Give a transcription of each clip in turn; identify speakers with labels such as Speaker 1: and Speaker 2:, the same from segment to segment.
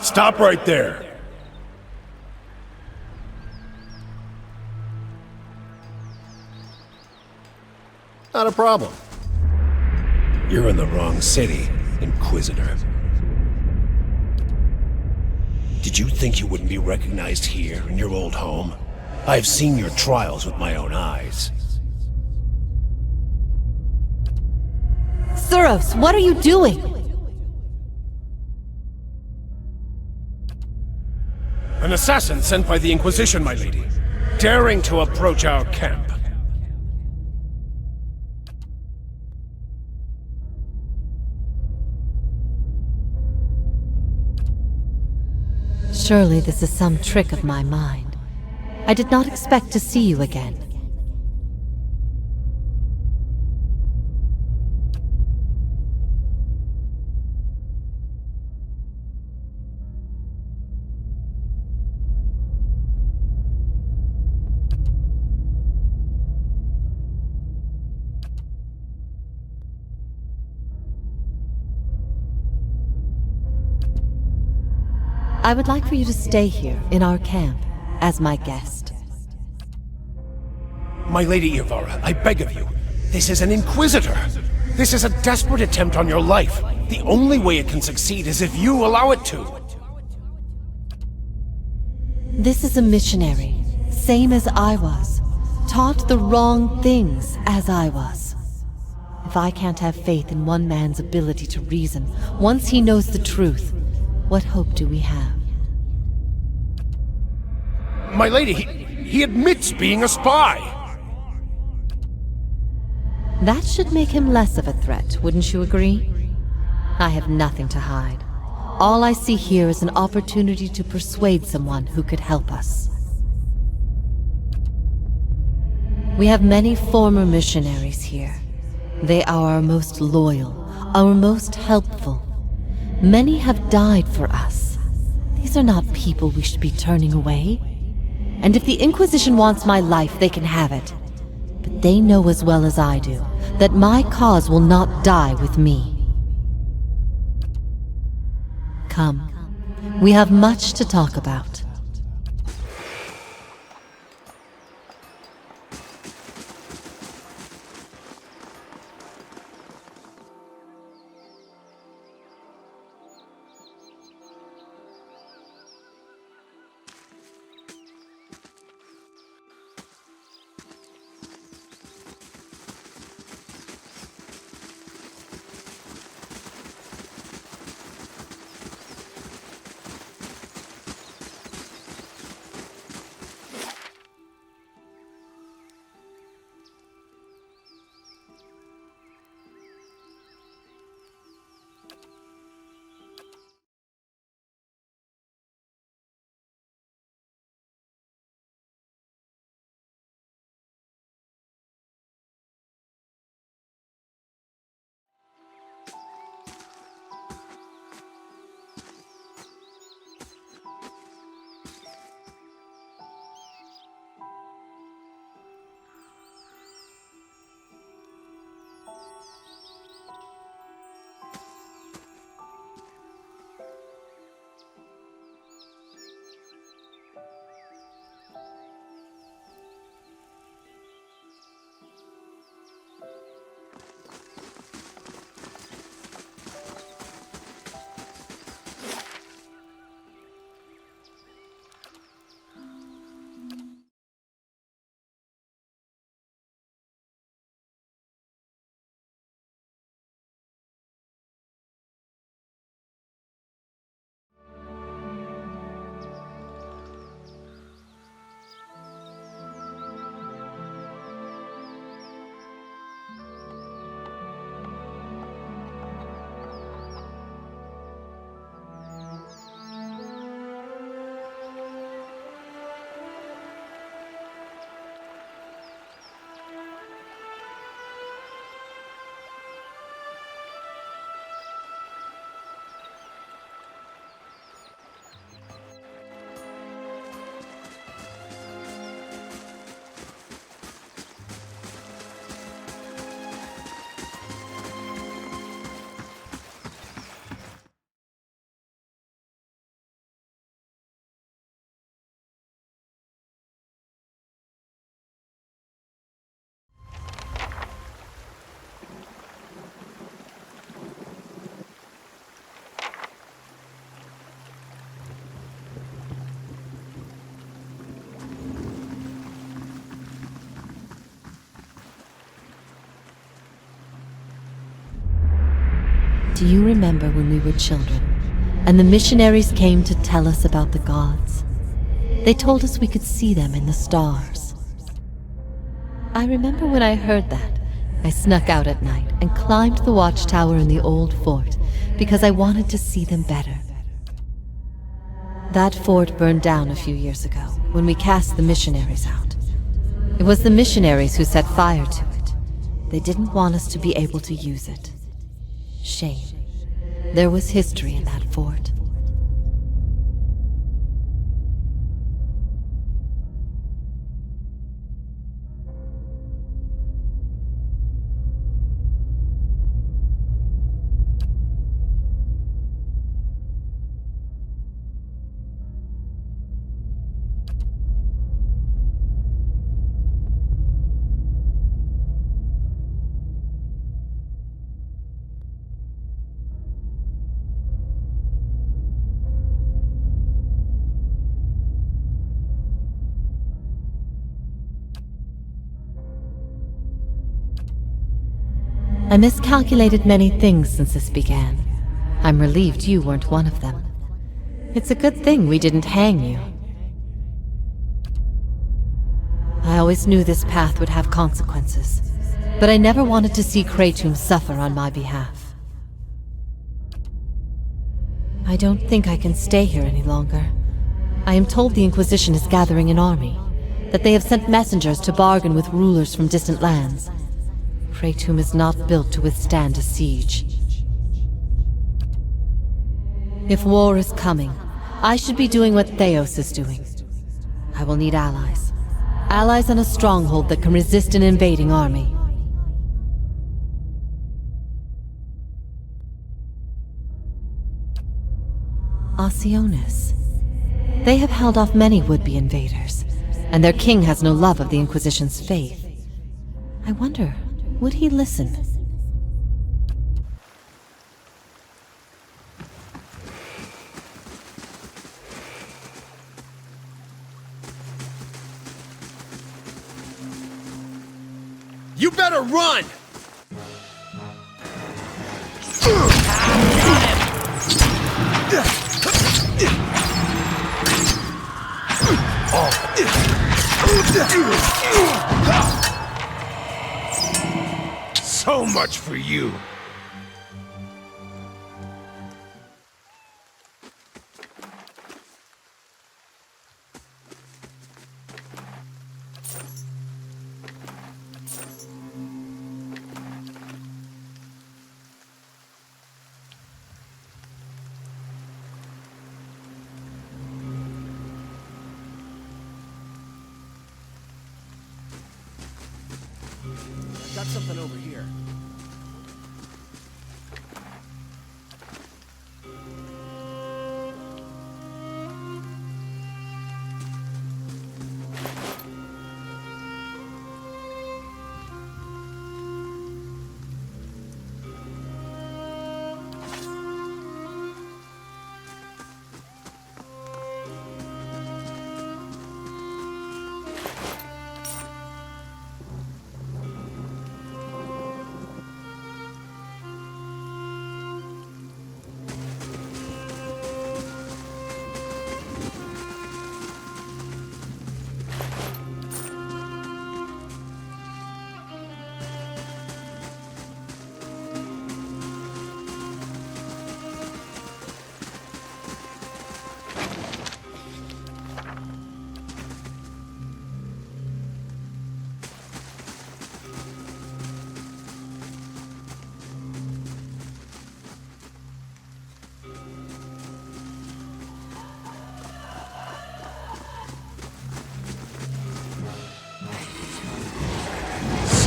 Speaker 1: Stop right there.
Speaker 2: Not a problem.
Speaker 1: You're in the wrong city, Inquisitor. Did you think you wouldn't be recognized here in your old home? I've seen your trials with my own eyes.
Speaker 3: Thaos, what are you doing?
Speaker 1: An assassin sent by the Inquisition, my lady. Daring to approach our camp.
Speaker 3: Surely this is some trick of my mind. I did not expect to see you again. I would like for you to stay here, in our camp, as my guest.
Speaker 1: My lady Ivara, I beg of you. This is an Inquisitor. This is a desperate attempt on your life. The only way it can succeed is if you allow it to.
Speaker 3: This is a missionary, same as I was. Taught the wrong things as I was. If I can't have faith in one man's ability to reason, once he knows the truth, what hope do we have?
Speaker 1: My lady, he admits being a spy!
Speaker 3: That should make him less of a threat, wouldn't you agree? I have nothing to hide. All I see here is an opportunity to persuade someone who could help us. We have many former missionaries here. They are our most loyal, our most helpful. Many have died for us. These are not people we should be turning away. And if the Inquisition wants my life, they can have it. But they know as well as I do that my cause will not die with me. Come, we have much to talk about. Do you remember when we were children, and the missionaries came to tell us about the gods? They told us we could see them in the stars. I remember when I heard that, I snuck out at night and climbed the watchtower in the old fort because I wanted to see them better. That fort burned down a few years ago when we cast the missionaries out. It was the missionaries who set fire to it. They didn't want us to be able to use it. Shame. There was history in that fort. I miscalculated many things since this began. I'm relieved you weren't one of them. It's a good thing we didn't hang you. I always knew this path would have consequences, but I never wanted to see Kratom suffer on my behalf. I don't think I can stay here any longer. I am told the Inquisition is gathering an army, that they have sent messengers to bargain with rulers from distant lands. Kratom is not built to withstand a siege. If war is coming, I should be doing what Thaos is doing. I will need allies. Allies in a stronghold that can resist an invading army. Osionis. They have held off many would-be invaders, and their king has no love of the Inquisition's faith. I wonder, would he listen?
Speaker 1: You better run! So much for you.
Speaker 2: Got something over here.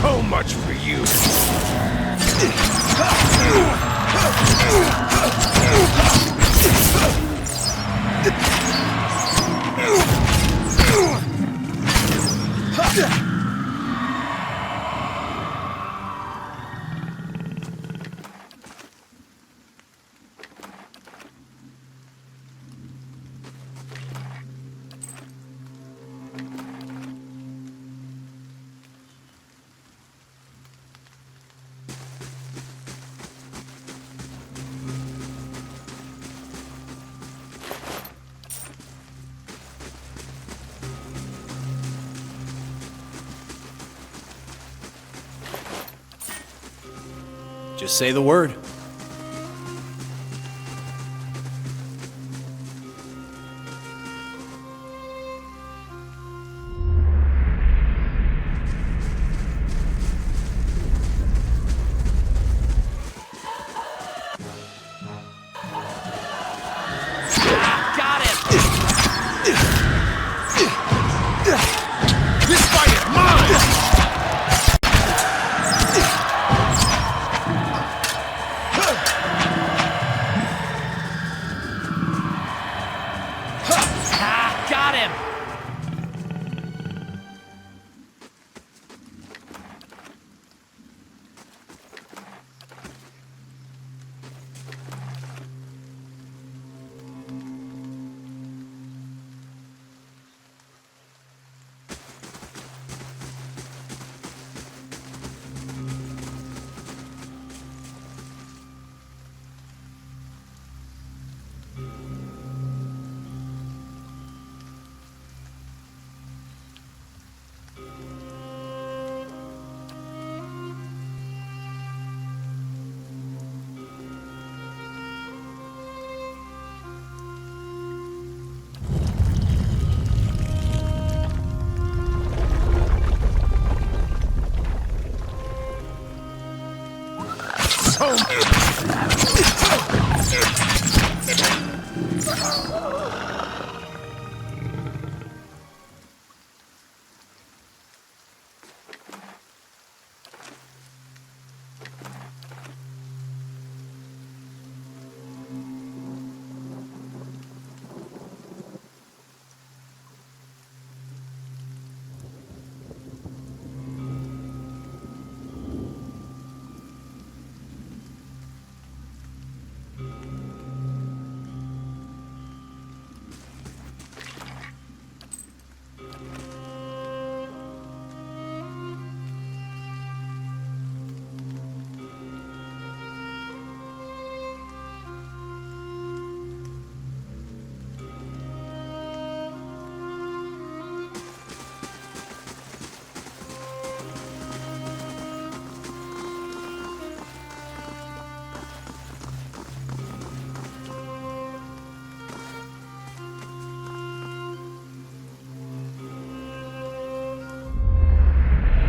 Speaker 2: So much for you.
Speaker 1: Just say the word.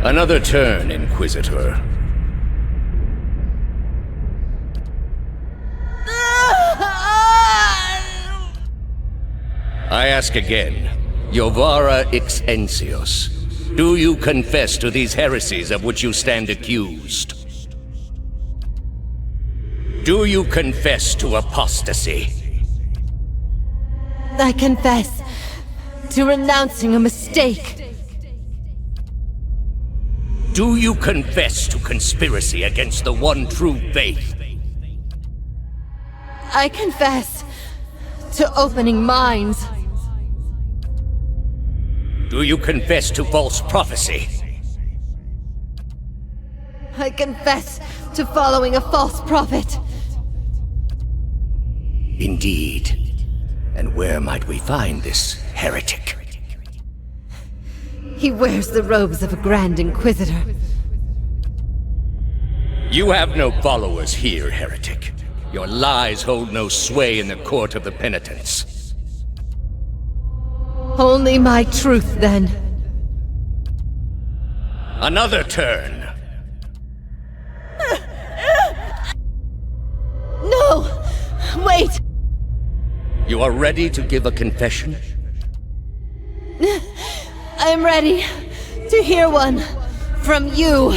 Speaker 4: Another turn, Inquisitor. I ask again, Jovara Ixensios, do you confess to these heresies of which you stand accused? Do you confess to apostasy?
Speaker 3: I confess to renouncing a mistake.
Speaker 4: Do you confess to conspiracy against the one true faith?
Speaker 3: I confess to opening minds.
Speaker 4: Do you confess to false prophecy?
Speaker 3: I confess to following a false prophet.
Speaker 4: Indeed. And where might we find this heretic?
Speaker 3: He wears the robes of a Grand Inquisitor.
Speaker 4: You have no followers here, heretic. Your lies hold no sway in the court of the penitents.
Speaker 3: Only my truth, then.
Speaker 4: Another turn.
Speaker 3: No! Wait!
Speaker 4: You are ready to give a confession?
Speaker 3: I am ready to hear one from you.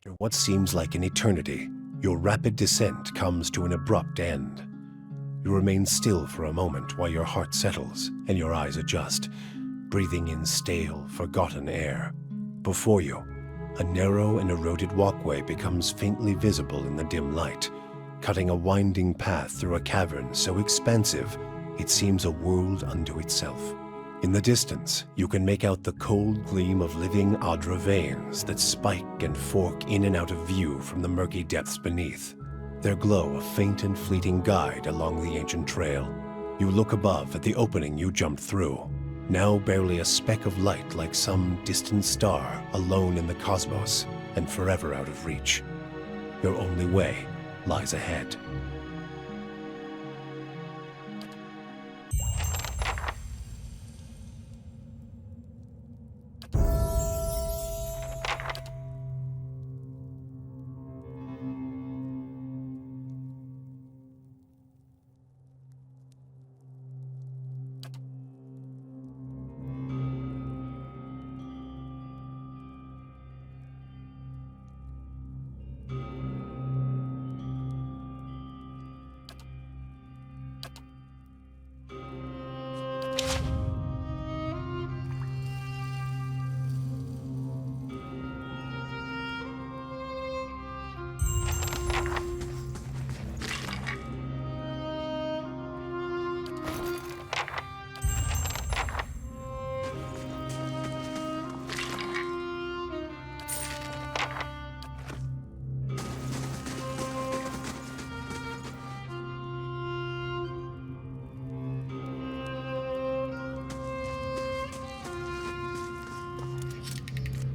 Speaker 1: After what seems like an eternity, your rapid descent comes to an abrupt end. You remain still for a moment while your heart settles and your eyes adjust, breathing in stale, forgotten air. Before you, a narrow and eroded walkway becomes faintly visible in the dim light, cutting a winding path through a cavern so expansive it seems a world unto itself. In the distance, you can make out the cold gleam of living Adra veins that spike and fork in and out of view from the murky depths beneath. Their glow a faint and fleeting guide along the ancient trail. You look above at the opening you jumped through, now barely a speck of light like some distant star alone in the cosmos and forever out of reach. Your only way lies ahead.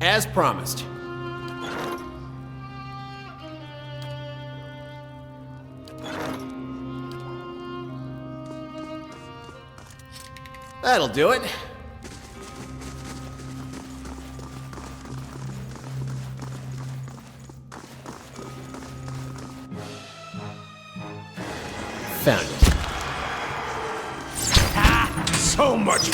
Speaker 2: As promised. That'll do it. Found it.
Speaker 1: So much!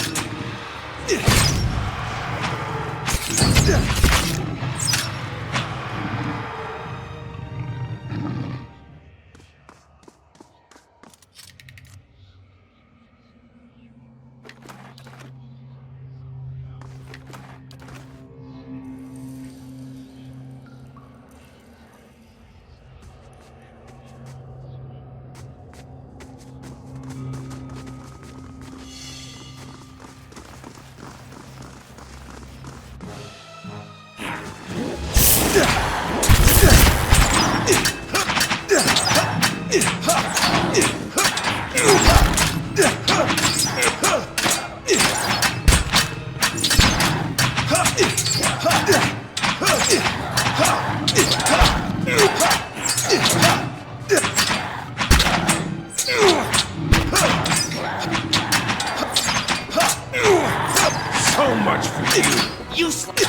Speaker 1: So much for you! Useless!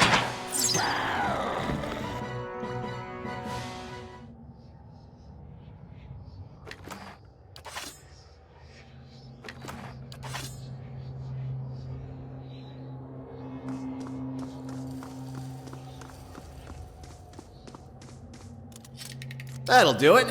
Speaker 2: That'll do it.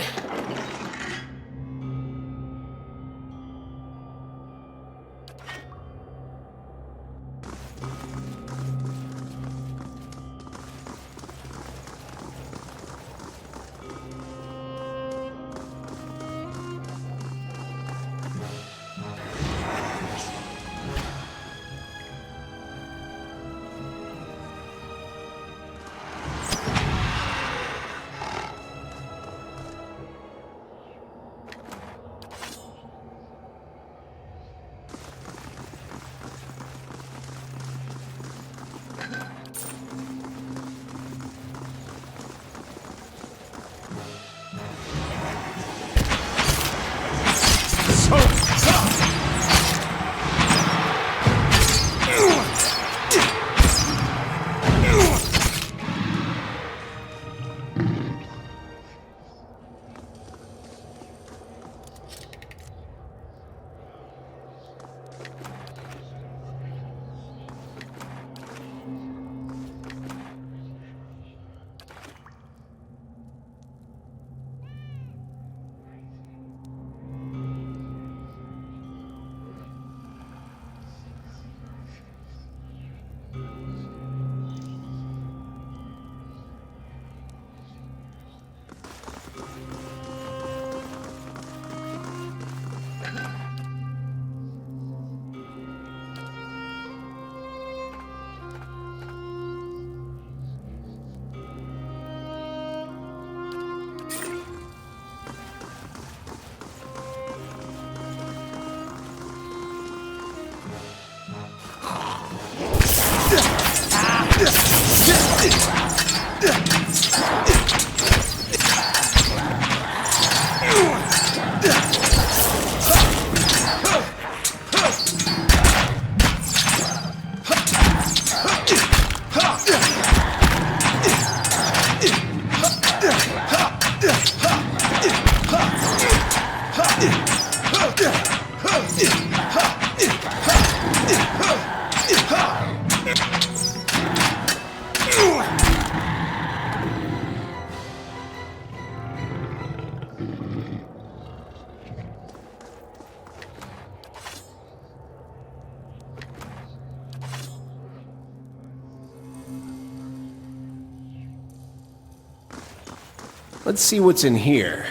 Speaker 2: Let's see what's in here.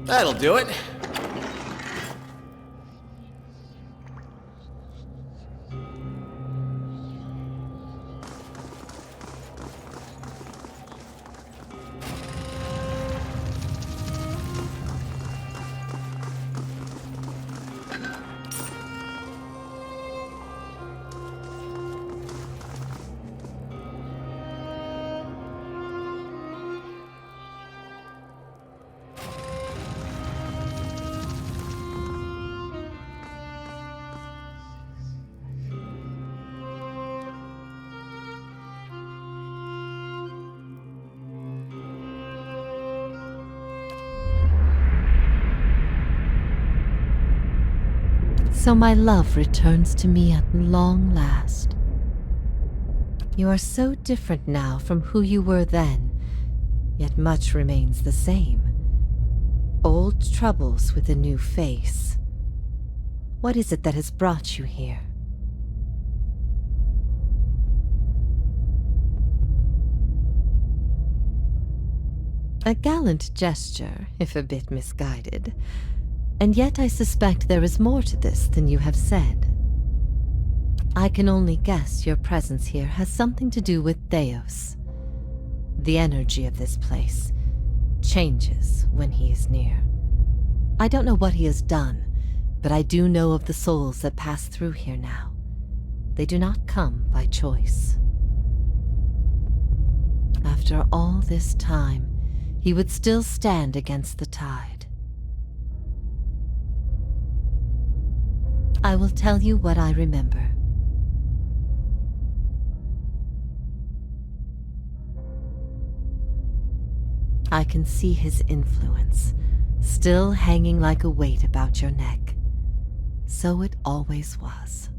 Speaker 2: That'll do it.
Speaker 3: So my love returns to me at long last. You are so different now from who you were then, yet much remains the same. Old troubles with a new face. What is it that has brought you here? A gallant gesture, if a bit misguided. And yet I suspect there is more to this than you have said. I can only guess your presence here has something to do with Thaos. The energy of this place changes when he is near. I don't know what he has done, but I do know of the souls that pass through here now. They do not come by choice. After all this time, he would still stand against the tide. I will tell you what I remember. I can see his influence, still hanging like a weight about your neck. So it always was.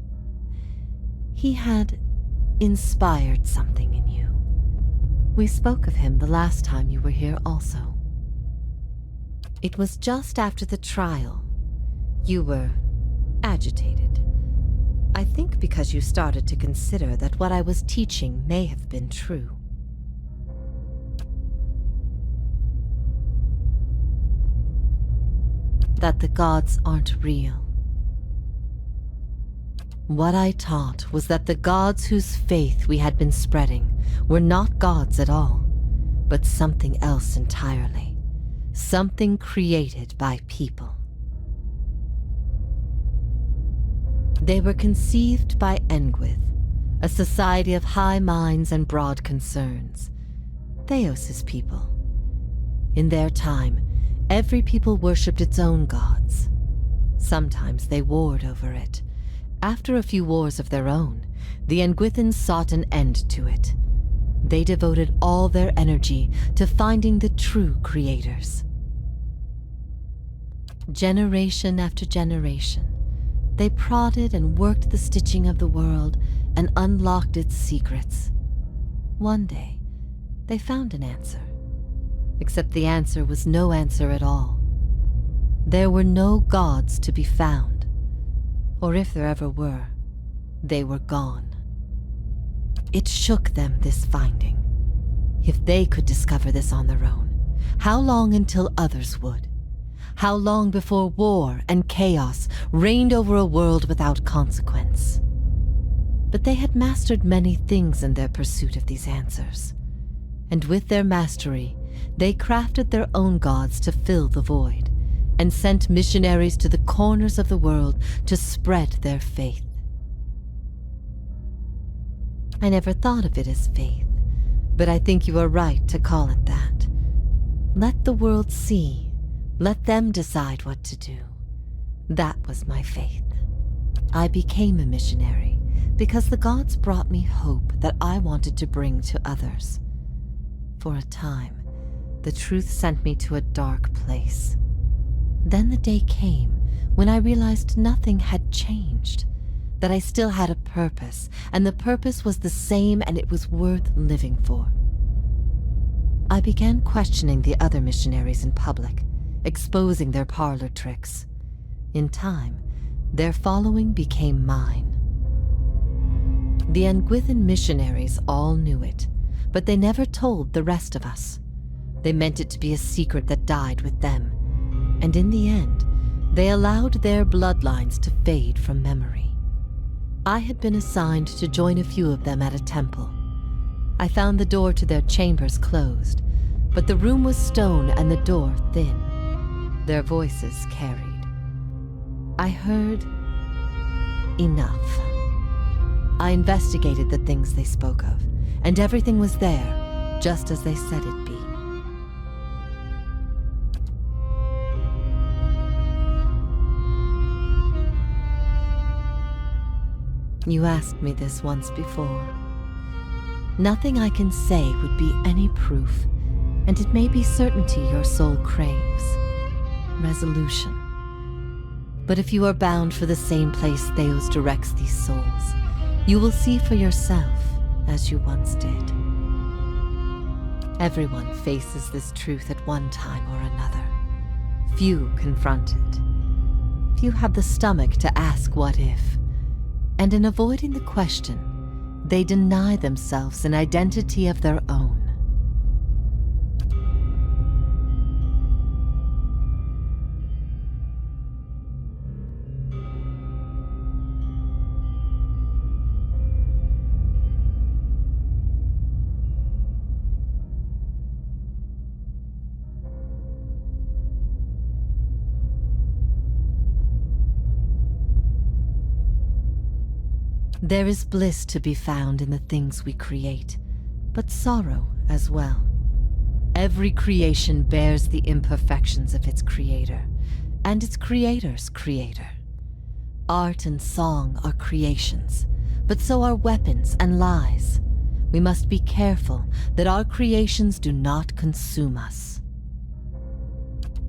Speaker 3: He had inspired something in you. We spoke of him the last time you were here also. It was just after the trial. You were agitated. I think because you started to consider that what I was teaching may have been true. That the gods aren't real. What I taught was that the gods whose faith we had been spreading were not gods at all, but something else entirely. Something created by people. They were conceived by Engwith, a society of high minds and broad concerns. Thaos' people. In their time, every people worshipped its own gods. Sometimes they warred over it. After a few wars of their own, the Engwithans sought an end to it. They devoted all their energy to finding the true creators. Generation after generation, they prodded and worked the stitching of the world and unlocked its secrets. One day, they found an answer. Except the answer was no answer at all. There were no gods to be found. Or if there ever were, they were gone. It shook them, this finding. If they could discover this on their own, how long until others would? How long before war and chaos reigned over a world without consequence? But they had mastered many things in their pursuit of these answers. And with their mastery, they crafted their own gods to fill the void, and sent missionaries to the corners of the world to spread their faith. I never thought of it as faith, but I think you are right to call it that. Let the world see. Let them decide what to do. That was my faith. I became a missionary because the gods brought me hope that I wanted to bring to others. For a time, the truth sent me to a dark place. Then the day came when I realized nothing had changed, that I still had a purpose, and the purpose was the same and it was worth living for. I began questioning the other missionaries in public, exposing their parlor tricks. In time, their following became mine. The Nguithan missionaries all knew it, but they never told the rest of us. They meant it to be a secret that died with them, and in the end, they allowed their bloodlines to fade from memory. I had been assigned to join a few of them at a temple. I found the door to their chambers closed, but the room was stone and the door thin. Their voices carried. I heard enough. I investigated the things they spoke of, and everything was there, just as they said it'd be. You asked me this once before. Nothing I can say would be any proof, and it may be certainty your soul craves. Resolution. But if you are bound for the same place Thaos directs these souls, you will see for yourself as you once did. Everyone faces this truth at one time or another. Few confront it. Few have the stomach to ask what if. And in avoiding the question, they deny themselves an identity of their own. There is bliss to be found in the things we create, but sorrow as well. Every creation bears the imperfections of its creator, and its creator's creator. Art and song are creations, but so are weapons and lies. We must be careful that our creations do not consume us.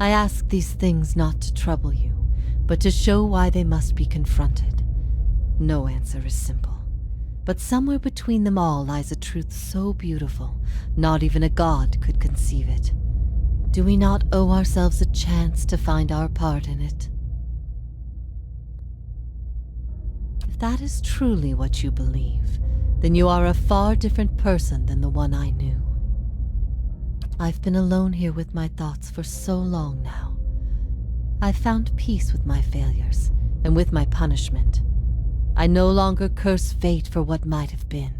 Speaker 3: I ask these things not to trouble you, but to show why they must be confronted. No answer is simple, but somewhere between them all lies a truth so beautiful, not even a god could conceive it. Do we not owe ourselves a chance to find our part in it? If that is truly what you believe, then you are a far different person than the one I knew. I've been alone here with my thoughts for so long now. I've found peace with my failures and with my punishment. I no longer curse fate for what might have been.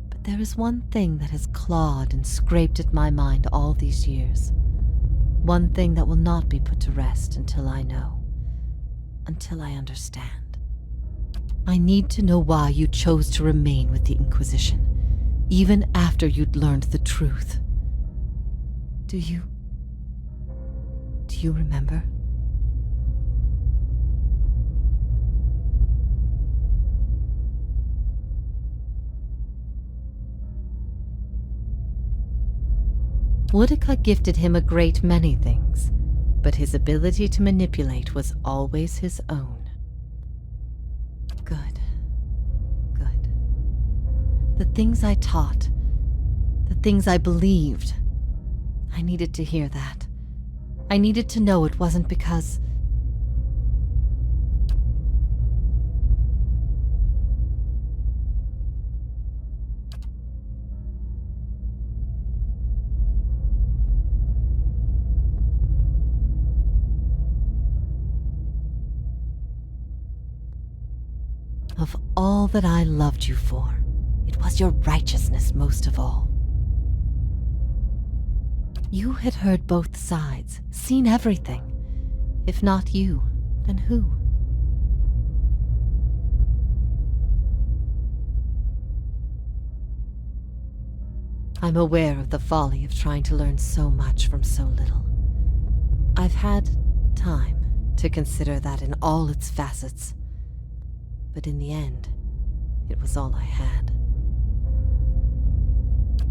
Speaker 3: But there is one thing that has clawed and scraped at my mind all these years. One thing that will not be put to rest until I know. Until I understand. I need to know why you chose to remain with the Inquisition, even after you'd learned the truth. Do you remember? Woodica gifted him a great many things, but his ability to manipulate was always his own. Good. Good. The things I taught, the things I believed, I needed to hear that. I needed to know it wasn't because... Of all that I loved you for, it was your righteousness most of all. You had heard both sides, seen everything. If not you, then who? I'm aware of the folly of trying to learn so much from so little. I've had time to consider that in all its facets. But in the end, it was all I had.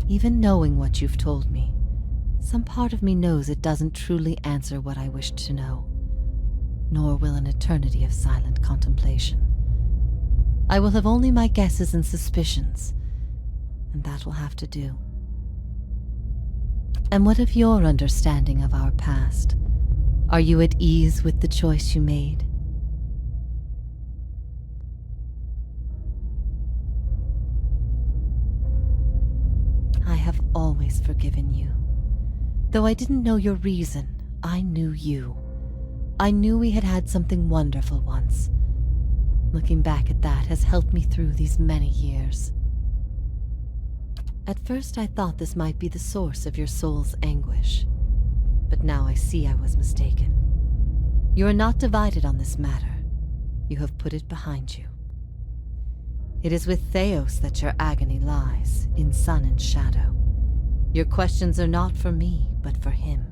Speaker 3: Even knowing what you've told me, some part of me knows it doesn't truly answer what I wished to know, nor will an eternity of silent contemplation. I will have only my guesses and suspicions, and that will have to do. And what of your understanding of our past? Are you at ease with the choice you made? I have always forgiven you. Though I didn't know your reason, I knew you. I knew we had had something wonderful once. Looking back at that has helped me through these many years. At first I thought this might be the source of your soul's anguish, but now I see I was mistaken. You are not divided on this matter. You have put it behind you. It is with Thaos that your agony lies, in sun and shadow. Your questions are not for me, but for him.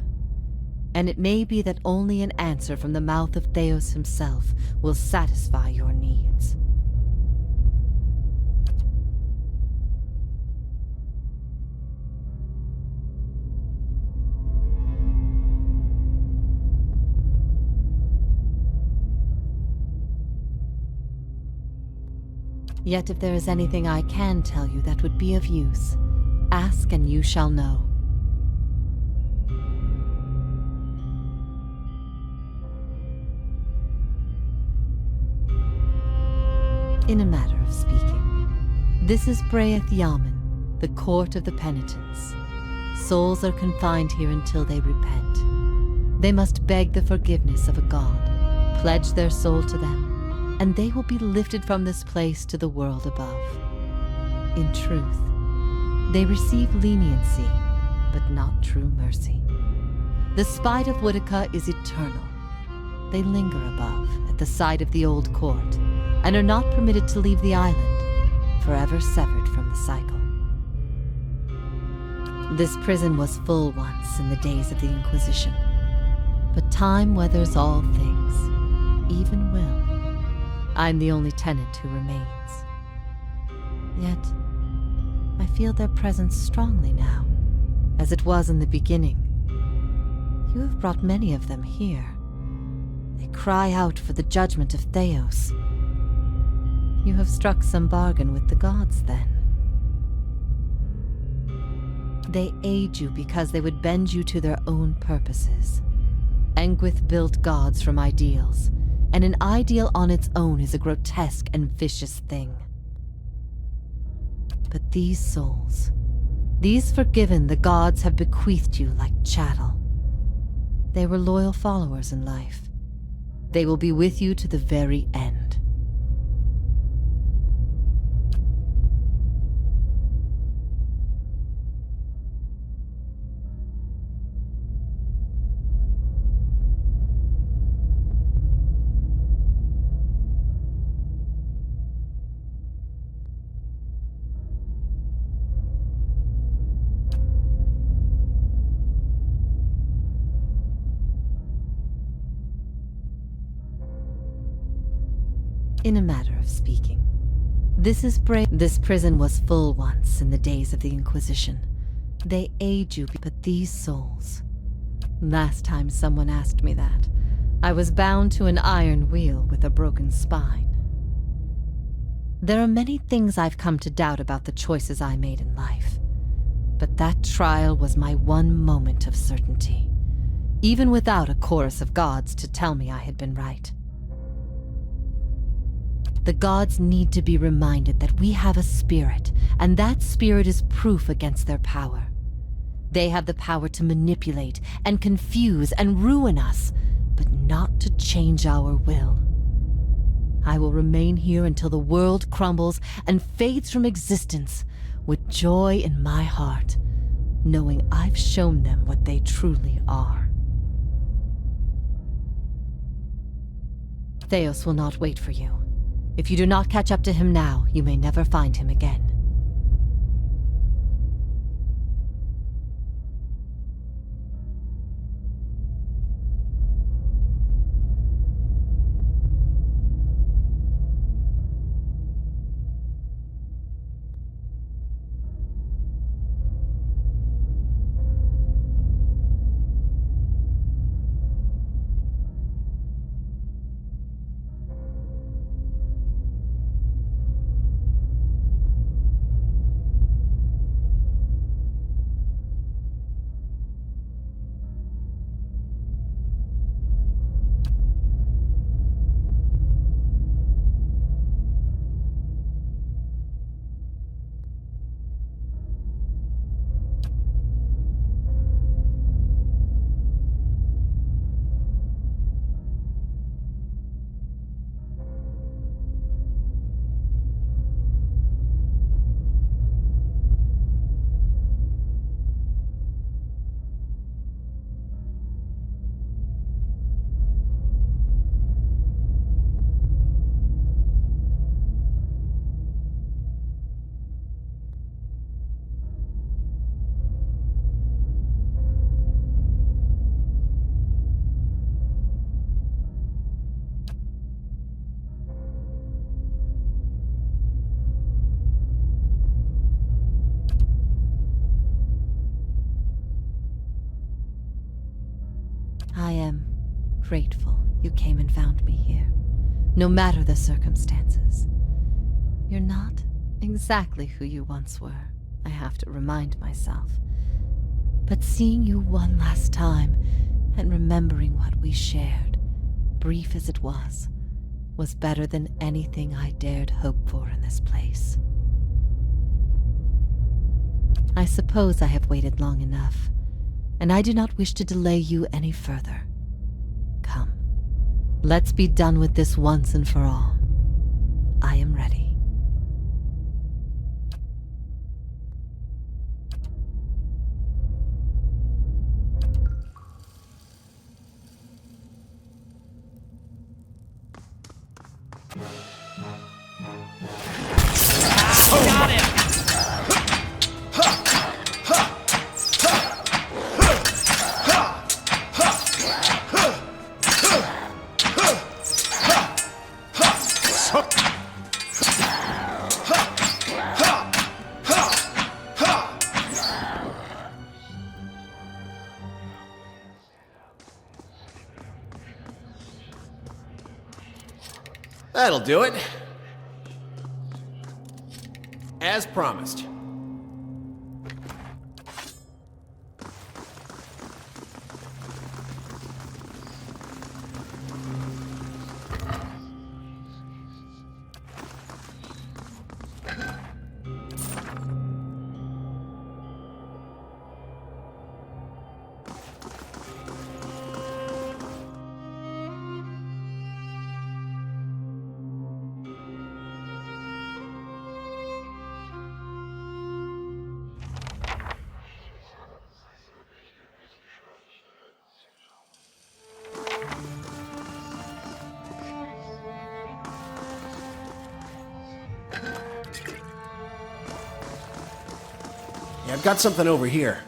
Speaker 3: And it may be that only an answer from the mouth of Thaos himself will satisfy your needs. Yet if there is anything I can tell you that would be of use, ask and you shall know. In a matter of speaking, this is Breath Yamen, the court of the penitents. Souls are confined here until they repent. They must beg the forgiveness of a god, pledge their soul to them, and they will be lifted from this place to the world above. In truth, they receive leniency, but not true mercy. The spite of Woodica is eternal. They linger above, at the side of the old court, and are not permitted to leave the island, forever severed from the cycle. This prison was full once in the days of the Inquisition, but time weathers all things, even will. I'm the only tenant who remains. Yet, I feel their presence strongly now, as it was in the beginning. You have brought many of them here. They cry out for the judgment of Thaos. You have struck some bargain with the gods, then. They aid you because they would bend you to their own purposes. Engwith built gods from ideals, and an ideal on its own is a grotesque and vicious thing. But these souls, these forgiven the gods have bequeathed you like chattel. They were loyal followers in life. They will be with you to the very end. In a matter of speaking, this prison was full once in the days of the Inquisition. They aid you, but these souls. Last time someone asked me that, I was bound to an iron wheel with a broken spine. There are many things I've come to doubt about the choices I made in life, but that trial was my one moment of certainty, even without a chorus of gods to tell me I had been right. The gods need to be reminded that we have a spirit, and that spirit is proof against their power. They have the power to manipulate and confuse and ruin us, but not to change our will. I will remain here until the world crumbles and fades from existence, with joy in my heart, knowing I've shown them what they truly are. Thaos will not wait for you. If you do not catch up to him now, you may never find him again. grateful you came and found me here, no matter the circumstances. You're not exactly who you once were, I have to remind myself. But seeing you one last time and remembering what we shared, brief as it was better than anything I dared hope for in this place. I suppose I have waited long enough, and I do not wish to delay you any further. Come, let's be done with this once and for all. I am ready.
Speaker 2: Got him! That'll do it. As promised. Yeah, I've got something over here.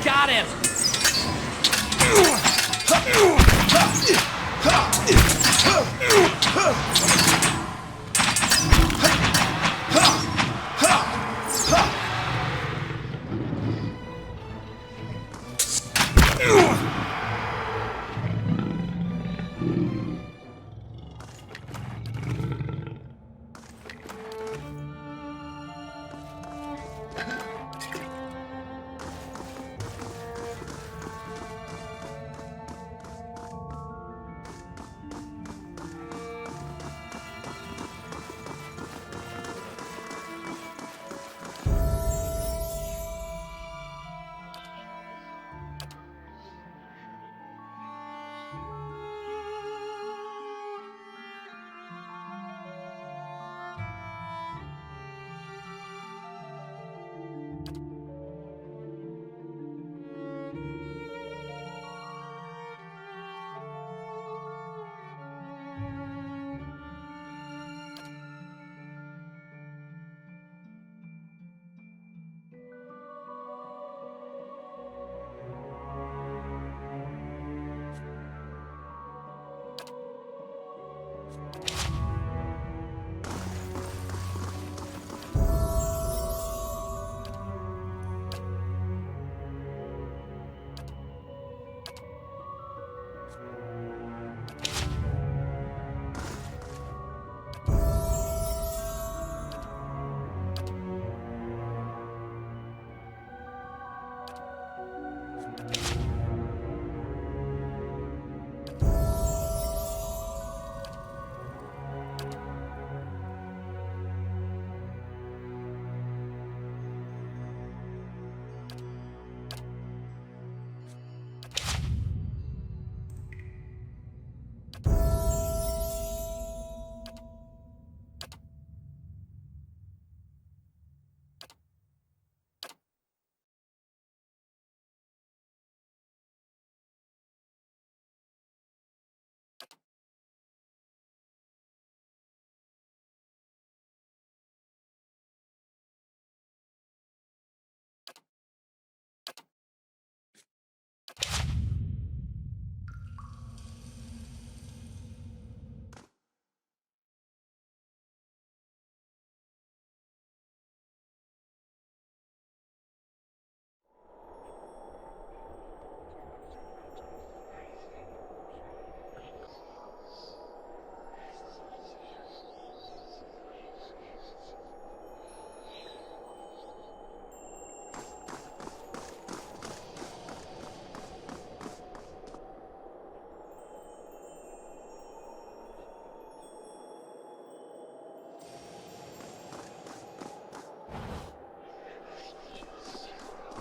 Speaker 2: Got him!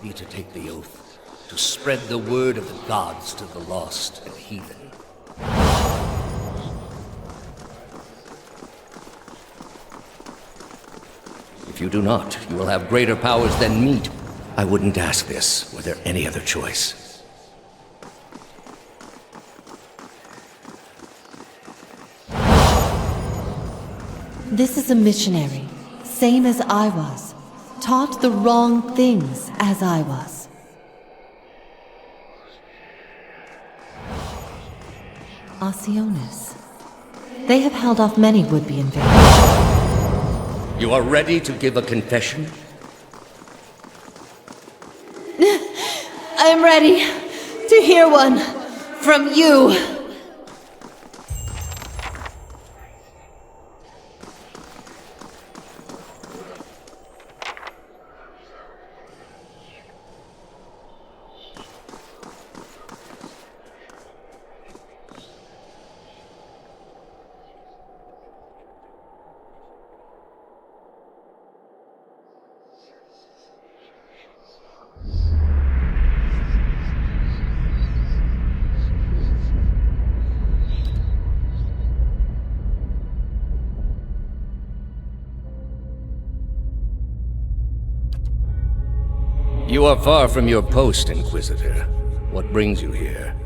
Speaker 4: Be to take the oath, to spread the word of the gods to the lost and heathen. If you do not, you will have greater powers than meet. I wouldn't ask this were there any other choice.
Speaker 3: This is a missionary, same as I was. Taught the wrong things as I was. Oceanus. They have held off many would-be invaders.
Speaker 4: You are ready to give a confession?
Speaker 3: I am ready to hear one from you.
Speaker 4: You are far from your post, Inquisitor. What brings you here?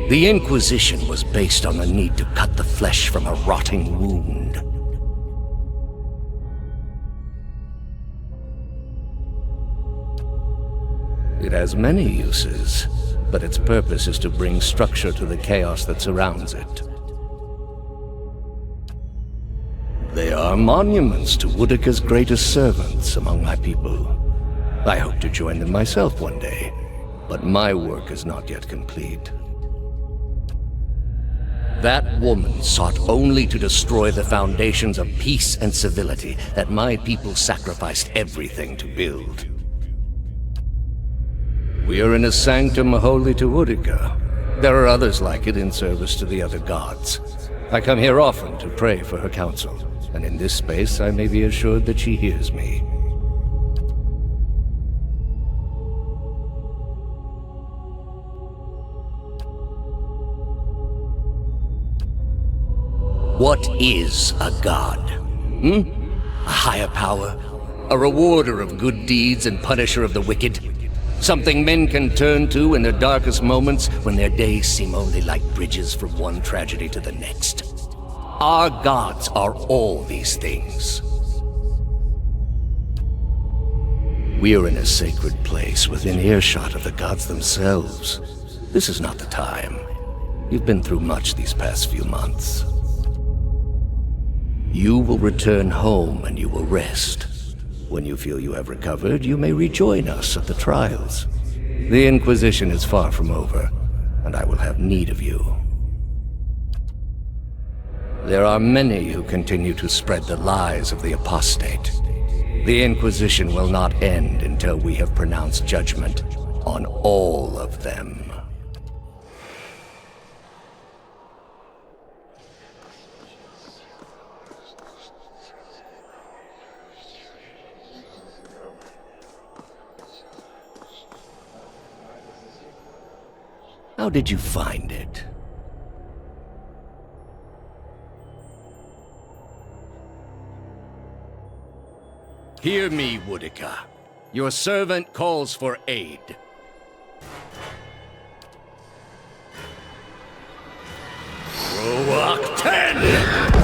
Speaker 4: The Inquisition was based on the need to cut the flesh from a rotting wound. It has many uses, but its purpose is to bring structure to the chaos that surrounds it. They are monuments to Woodica's greatest servants among my people. I hope to join them myself one day, but my work is not yet complete. That woman sought only to destroy the foundations of peace and civility that my people sacrificed everything to build. We are in a sanctum holy to Woodica. There are others like it in service to the other gods. I come here often to pray for her counsel, and in this space I may be assured that she hears me. What is a god? A higher power? A rewarder of good deeds and punisher of the wicked? Something men can turn to in their darkest moments when their days seem only like bridges from one tragedy to the next. Our gods are all these things. We are in a sacred place within earshot of the gods themselves. This is not the time. You've been through much these past few months. You will return home and you will rest. When you feel you have recovered, you may rejoin us at the trials. The Inquisition is far from over, and I will have need of you. There are many who continue to spread the lies of the apostate. The Inquisition will not end until we have pronounced judgment on all of them. How did you find it? Hear me, Woodica. Your servant calls for aid. Roak 10!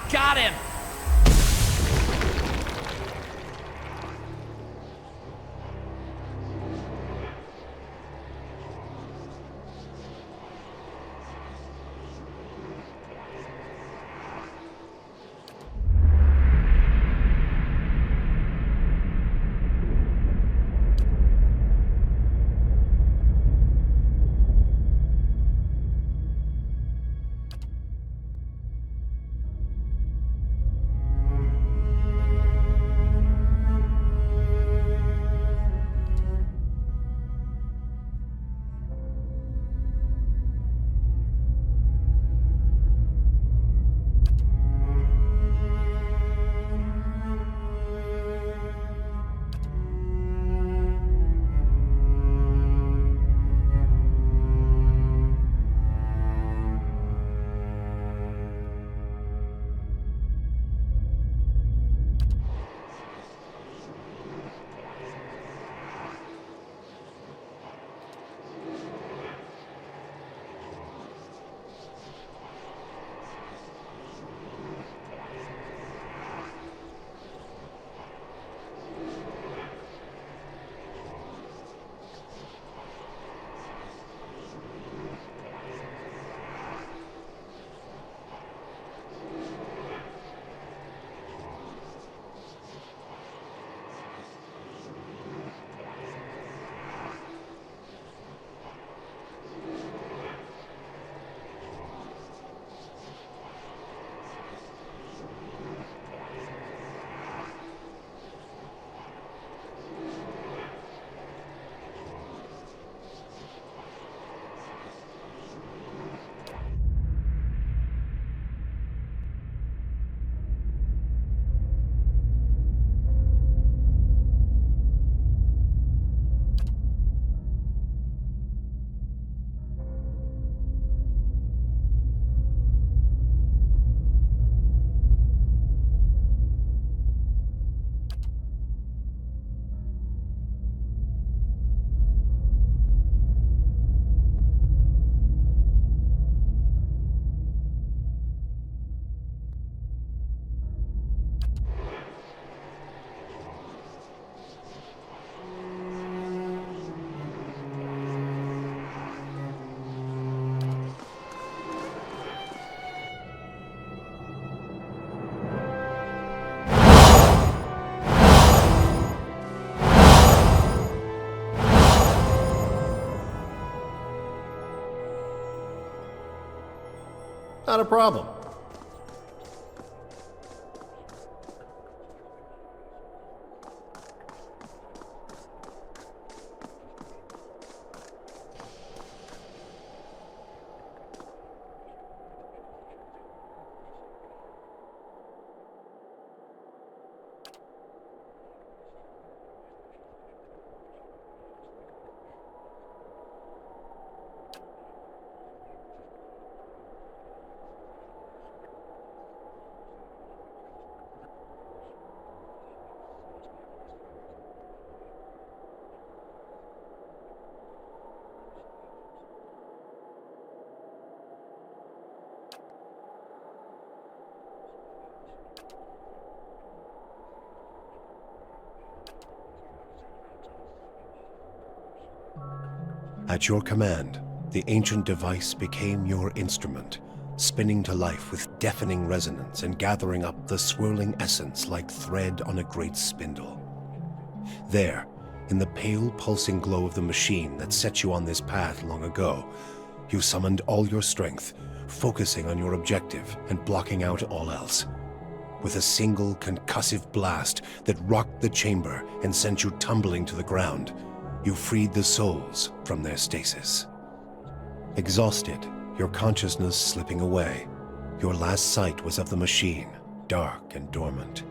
Speaker 2: Got him! Not a problem.
Speaker 1: At your command, the ancient device became your instrument, spinning to life with deafening resonance and gathering up the swirling essence like thread on a great spindle. There, in the pale pulsing glow of the machine that set you on this path long ago, you summoned all your strength, focusing on your objective and blocking out all else. With a single concussive blast that rocked the chamber and sent you tumbling to the ground, you freed the souls from their stasis. Exhausted, your consciousness slipping away, your last sight was of the machine, dark and dormant.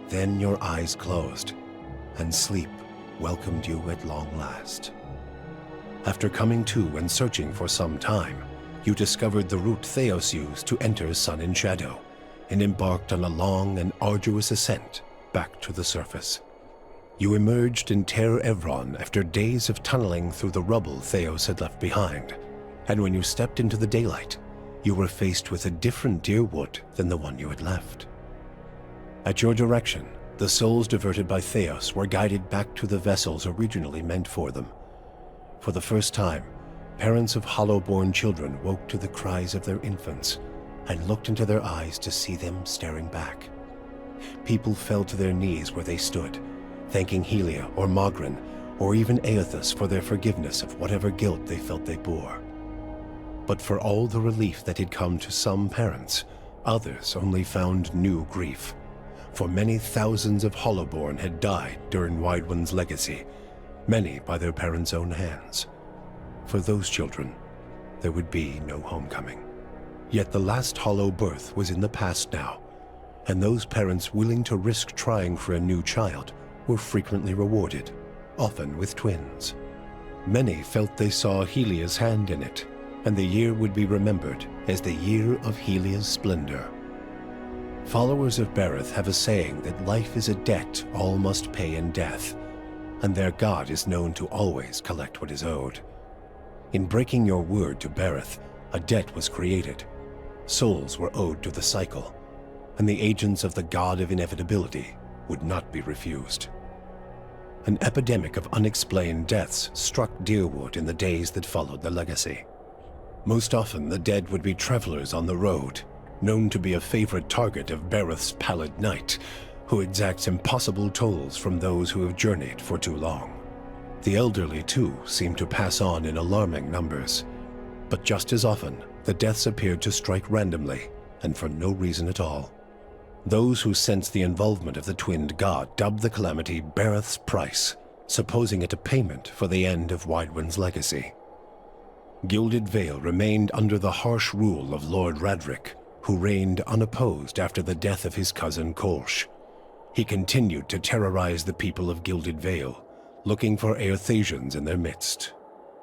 Speaker 1: Then your eyes closed, and sleep welcomed you at long last. After coming to and searching for some time, you discovered the route Thaos used to enter Sun and Shadow, and embarked on a long and arduous ascent back to the surface. You emerged in Ter Evron after days of tunneling through the rubble Thaos had left behind, and when you stepped into the daylight, you were faced with a different Deerwood than the one you had left. At your direction, the souls diverted by Thaos were guided back to the vessels originally meant for them. For the first time, parents of hollow-born children woke to the cries of their infants and looked into their eyes to see them staring back. People fell to their knees where they stood, thanking Helia or Mogren, or even Aethys for their forgiveness of whatever guilt they felt they bore. But for all the relief that had come to some parents, others only found new grief. For many thousands of Hollowborn had died during Wideone's legacy, many by their parents' own hands. For those children, there would be no homecoming. Yet the last Hollow birth was in the past now, and those parents willing to risk trying for a new child were frequently rewarded, often with twins. Many felt they saw Helia's hand in it, and the year would be remembered as the year of Helia's splendor. Followers of Bereth have a saying that life is a debt all must pay in death, and their god is known to always collect what is owed. In breaking your word to Bereth, a debt was created. Souls were owed to the cycle, and the agents of the god of inevitability would not be refused. An epidemic of unexplained deaths struck Deerwood in the days that followed the legacy. Most often the dead would be travelers on the road, known to be a favorite target of Bereth's pallid knight, who exacts impossible tolls from those who have journeyed for too long. The elderly, too, seemed to pass on in alarming numbers. But just as often, the deaths appeared to strike randomly, and for no reason at all. Those who sensed the involvement of the twinned god dubbed the calamity Bereth's Price, supposing it a payment for the end of Wideone's legacy. Gilded Vale remained under the harsh rule of Lord Radric, who reigned unopposed after the death of his cousin Kolsch. He continued to terrorize the people of Gilded Vale, looking for Aerthasians in their midst.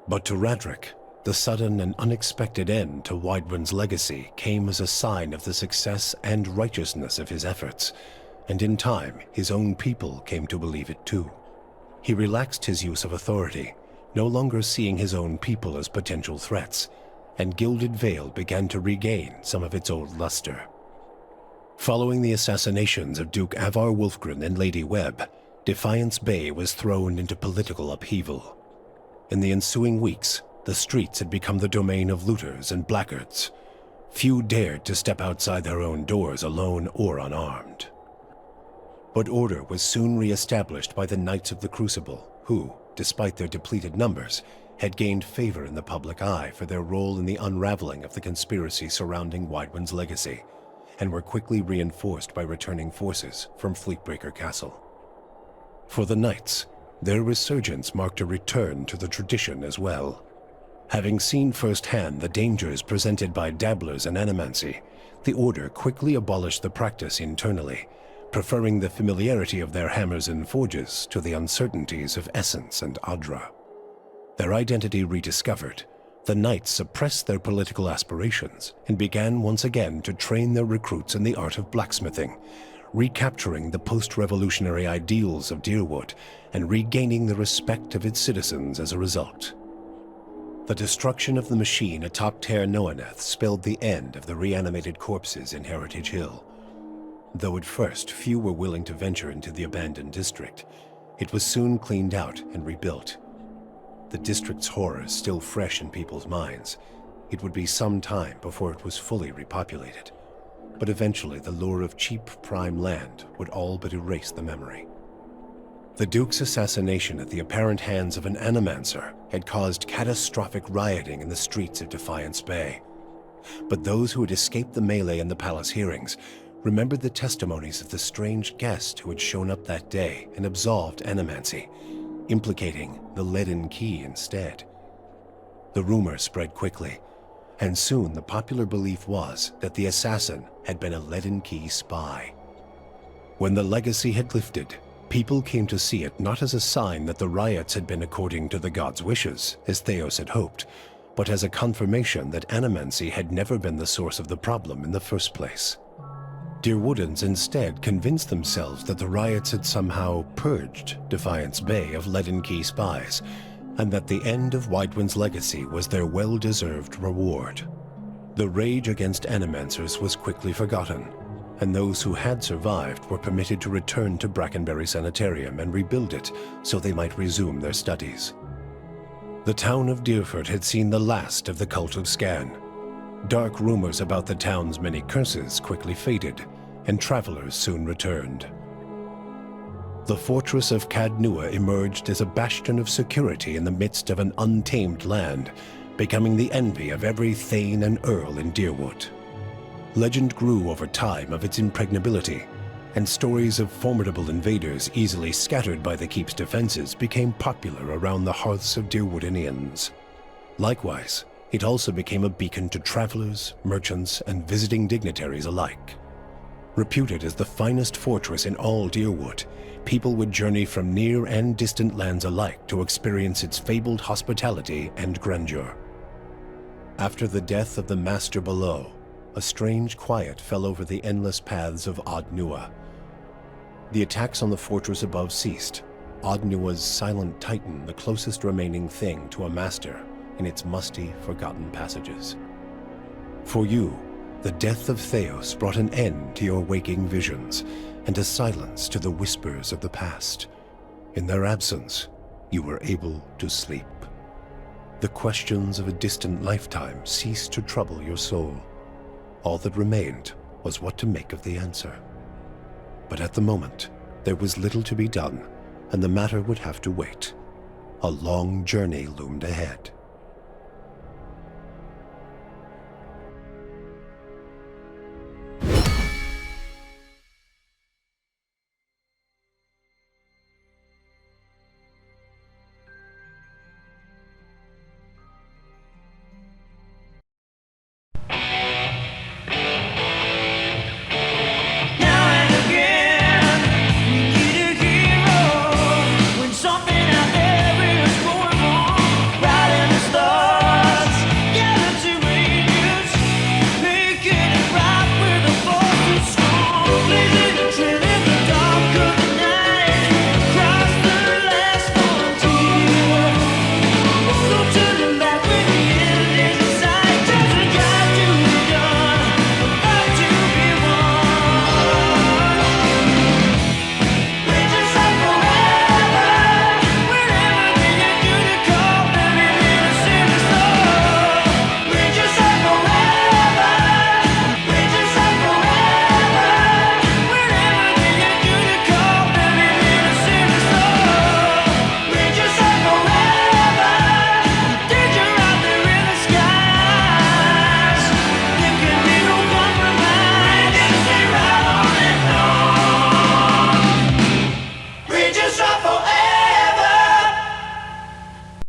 Speaker 1: But to Radric, the sudden and unexpected end to Wideone's legacy came as a sign of the success and righteousness of his efforts, and in time his own people came to believe it too. He relaxed his use of authority, no longer seeing his own people as potential threats, and Gilded Vale began to regain some of its old luster. Following the assassinations of Duke Avar Wolfgren and Lady Webb, Defiance Bay was thrown into political upheaval. In the ensuing weeks, the streets had become the domain of looters and blackguards. Few dared to step outside their own doors alone or unarmed. But order was soon re-established by the Knights of the Crucible, who, despite their depleted numbers, had gained favor in the public eye for their role in the unraveling of the conspiracy surrounding Widewind's legacy, and were quickly reinforced by returning forces from Fleetbreaker Castle. For the Knights, their resurgence marked a return to the tradition as well. Having seen firsthand the dangers presented by dabblers in animancy, the Order quickly abolished the practice internally, preferring the familiarity of their hammers and forges to the uncertainties of Essence and Adra. Their identity rediscovered, the Knights suppressed their political aspirations and began once again to train their recruits in the art of blacksmithing, recapturing the post-revolutionary ideals of Deerwood and regaining the respect of its citizens as a result. The destruction of the machine atop Ter Noaneth spelled the end of the reanimated corpses in Heritage Hill. Though at first few were willing to venture into the abandoned district, it was soon cleaned out and rebuilt. The district's horrors still fresh in people's minds, it would be some time before it was fully repopulated. But eventually the lure of cheap prime land would all but erase the memory. The Duke's assassination at the apparent hands of an animancer had caused catastrophic rioting in the streets of Defiance Bay. But those who had escaped the melee in the palace hearings remembered the testimonies of the strange guest who had shown up that day and absolved animancy, implicating the leaden key instead. The rumor spread quickly, and soon the popular belief was that the assassin had been a leaden key spy. When the legacy had lifted, people came to see it not as a sign that the riots had been according to the god's wishes, as Thaos had hoped, but as a confirmation that animancy had never been the source of the problem in the first place. Deerwoodans instead convinced themselves that the riots had somehow purged Defiance Bay of leaden key spies, and that the end of Widewind's legacy was their well-deserved reward. The rage against animancers was quickly forgotten, and those who had survived were permitted to return to Brackenberry Sanitarium and rebuild it so they might resume their studies. The town of Deerford had seen the last of the cult of Scan. Dark rumors about the town's many curses quickly faded, and travelers soon returned. The fortress of Cadnua emerged as a bastion of security in the midst of an untamed land, becoming the envy of every thane and earl in Deerwood. Legend grew over time of its impregnability, and stories of formidable invaders easily scattered by the keep's defenses became popular around the hearths of Deerwoodinians. Likewise, it also became a beacon to travelers, merchants, and visiting dignitaries alike. Reputed as the finest fortress in all Deerwood, people would journey from near and distant lands alike to experience its fabled hospitality and grandeur. After the death of the Master below, a strange quiet fell over the endless paths of Oddnua. The attacks on the fortress above ceased, Oddnua's silent titan the closest remaining thing to a master in its musty, forgotten passages. For you, the death of Thaos brought an end to your waking visions and a silence to the whispers of the past. In their absence, you were able to sleep. The questions of a distant lifetime ceased to trouble your soul. All that remained was what to make of the answer. But at the moment, there was little to be done, and the matter would have to wait. A long journey loomed ahead.